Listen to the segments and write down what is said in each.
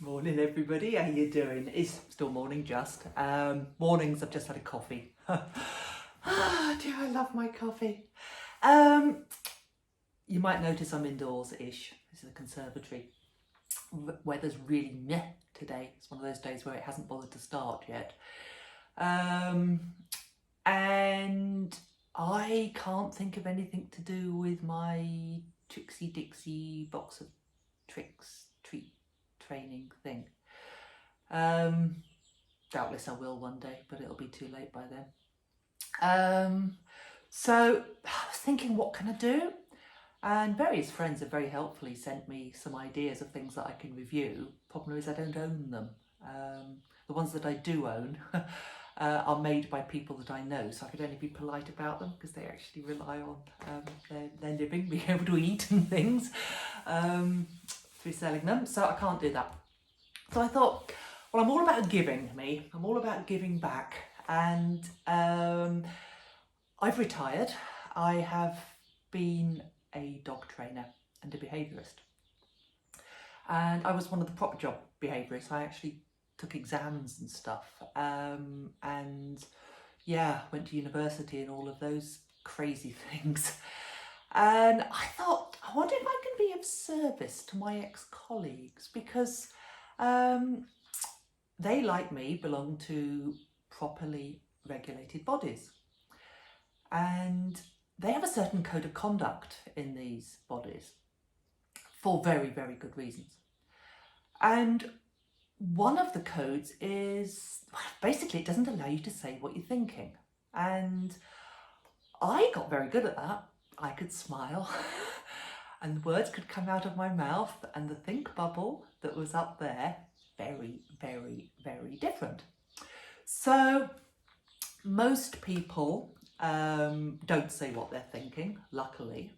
Morning everybody, how you doing? It's still morning just. Mornings, I've just had a coffee. Do I love my coffee? You might notice I'm indoors-ish. This is a conservatory. Weather's really meh today. It's one of those days where it hasn't bothered to start yet. And I can't think of anything to do with my Trixie Dixie box of tricks treat training thing. Doubtless I will one day, but it'll be too late by then. So I was thinking, what can I do? And various friends have very helpfully sent me some ideas of things that I can review. Problem is I don't own them. The ones that I do own are made by people that I know, so I could only be polite about them because they actually rely on their living, being able to eat and things through selling them, so I can't do that. So I thought, well, I'm all about giving, I'm all about giving back, and I've retired. I have been a dog trainer and a behaviourist, and I was one of the proper job behaviourists. I actually took exams and stuff, and yeah, went to university and all of those crazy things. And I thought, I wonder if I can be of service to my ex-colleagues, because they, like me, belong to properly regulated bodies, and they have a certain code of conduct in these bodies for very, very good reasons. And one of the codes is, basically, it doesn't allow you to say what you're thinking. And I got very good at that. I could smile and words could come out of my mouth, and the think bubble that was up there, very, very, very different. So most people don't say what they're thinking, luckily,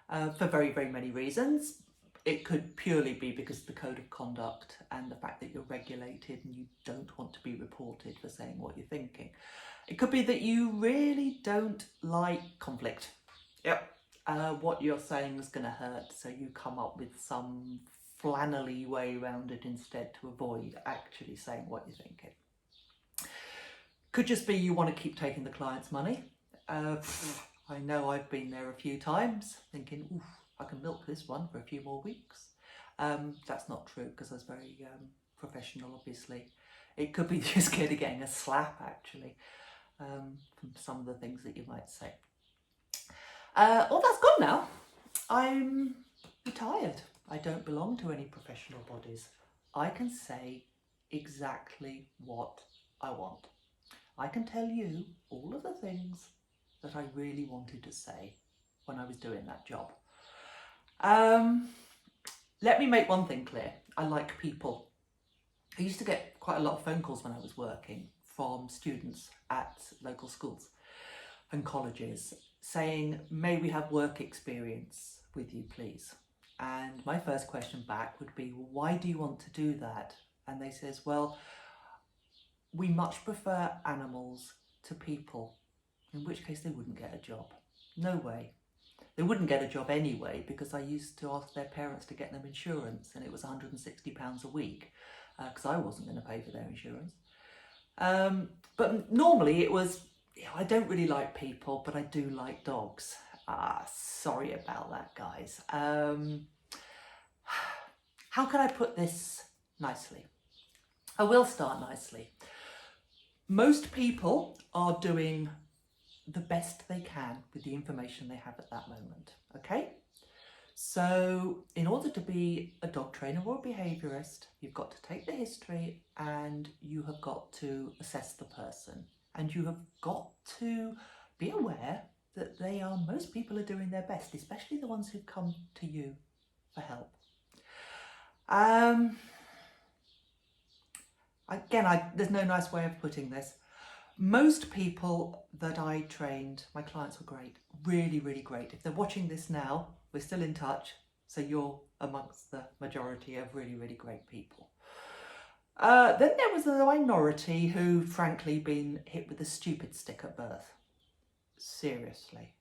for very, very many reasons. It could purely be because of the code of conduct and the fact that you're regulated and you don't want to be reported for saying what you're thinking. It could be that you really don't like conflict. Yep. What you're saying is going to hurt, so you come up with some flannelly way around it instead to avoid actually saying what you're thinking. Could just be you want to keep taking the client's money. I know I've been there a few times thinking, oof, I can milk this one for a few more weeks. That's not true, because I was very professional, obviously. It could be you're scared of getting a slap, actually, from some of the things that you might say. All that's gone now. I'm retired. I don't belong to any professional bodies. I can say exactly what I want. I can tell you all of the things that I really wanted to say when I was doing that job. Let me make one thing clear. I like people. I used to get quite a lot of phone calls when I was working from students at local schools and colleges saying, may we have work experience with you, please? And my first question back would be, well, why do you want to do that? And they says, well, we much prefer animals to people, in which case they wouldn't get a job. No way. They wouldn't get a job anyway, because I used to ask their parents to get them insurance, and it was £160 a week, because I wasn't going to pay for their insurance. But normally it was, I don't really like people, but I do like dogs. Sorry about that, guys. How can I put this nicely? I will start nicely. Most people are doing the best they can with the information they have at that moment, okay? So in order to be a dog trainer or a behaviourist, you've got to take the history and you have got to assess the person, and you have got to be aware that most people are doing their best, especially the ones who come to you for help. Again, there's no nice way of putting this. Most people that I trained, my clients were great, really, really great. If they're watching this now, we're still in touch, so you're amongst the majority of really, really great people. Then there was the minority who, frankly, been hit with a stupid stick at birth. Seriously.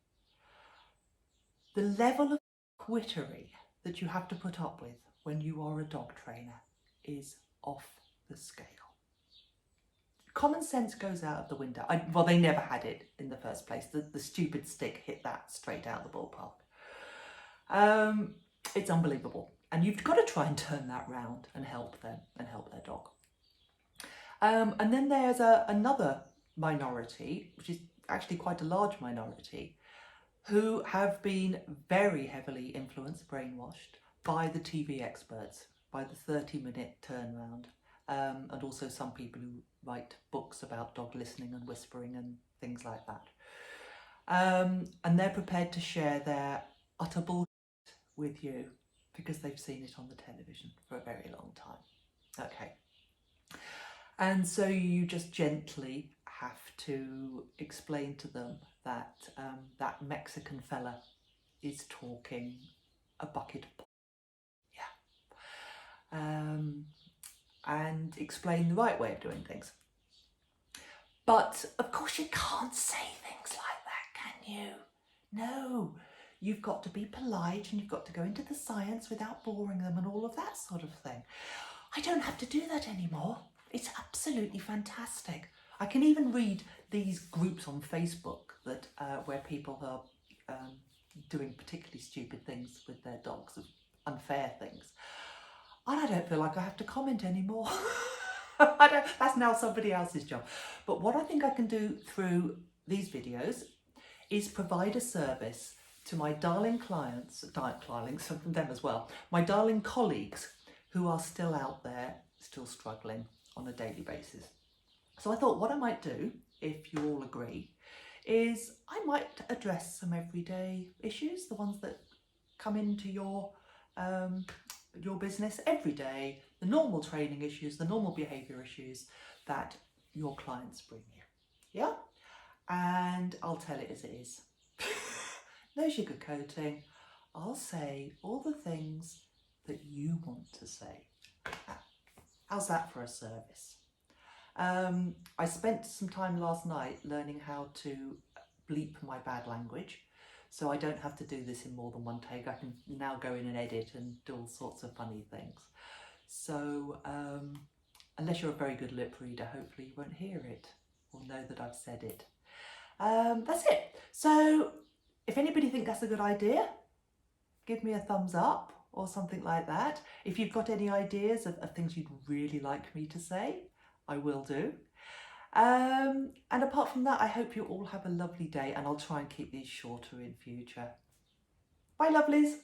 The level of quittery that you have to put up with when you are a dog trainer is off the scale. Common sense goes out of the window. Well, they never had it in the first place. The stupid stick hit that straight out of the ballpark. It's unbelievable. And you've got to try and turn that round and help them and help their dog. And then there's another minority, which is actually quite a large minority, who have been very heavily influenced, brainwashed by the TV experts, by the 30-minute turnaround, and also some people who write books about dog listening and whispering and things like that. And they're prepared to share their utter bullshit with you because they've seen it on the television for a very long time. Okay. And so you just gently have to explain to them that that Mexican fella is talking a bucket of and explain the right way of doing things. But of course you can't say things like that, can you? No, you've got to be polite and you've got to go into the science without boring them and all of that sort of thing. I don't have to do that anymore. It's absolutely fantastic. I can even read these groups on Facebook that where people are doing particularly stupid things with their dogs, unfair things. And I don't feel like I have to comment anymore. That's now somebody else's job. But what I think I can do through these videos is provide a service to my darling clients, them as well, my darling colleagues who are still out there, still struggling on a daily basis. So I thought what I might do, if you all agree, is I might address some everyday issues, the ones that come into your business every day, the normal training issues, the normal behaviour issues that your clients bring you. Yeah? And I'll tell it as it is. No sugarcoating. I'll say all the things that you want to say. How's that for a service? I spent some time last night learning how to bleep my bad language, so I don't have to do this in more than one take. I can now go in and edit and do all sorts of funny things. So unless you're a very good lip reader, hopefully you won't hear it or know that I've said it. That's it. So if anybody thinks that's a good idea, give me a thumbs up or something like that. If you've got any ideas of things you'd really like me to say, I will do. And apart from that, I hope you all have a lovely day, and I'll try and keep these shorter in future. Bye, lovelies.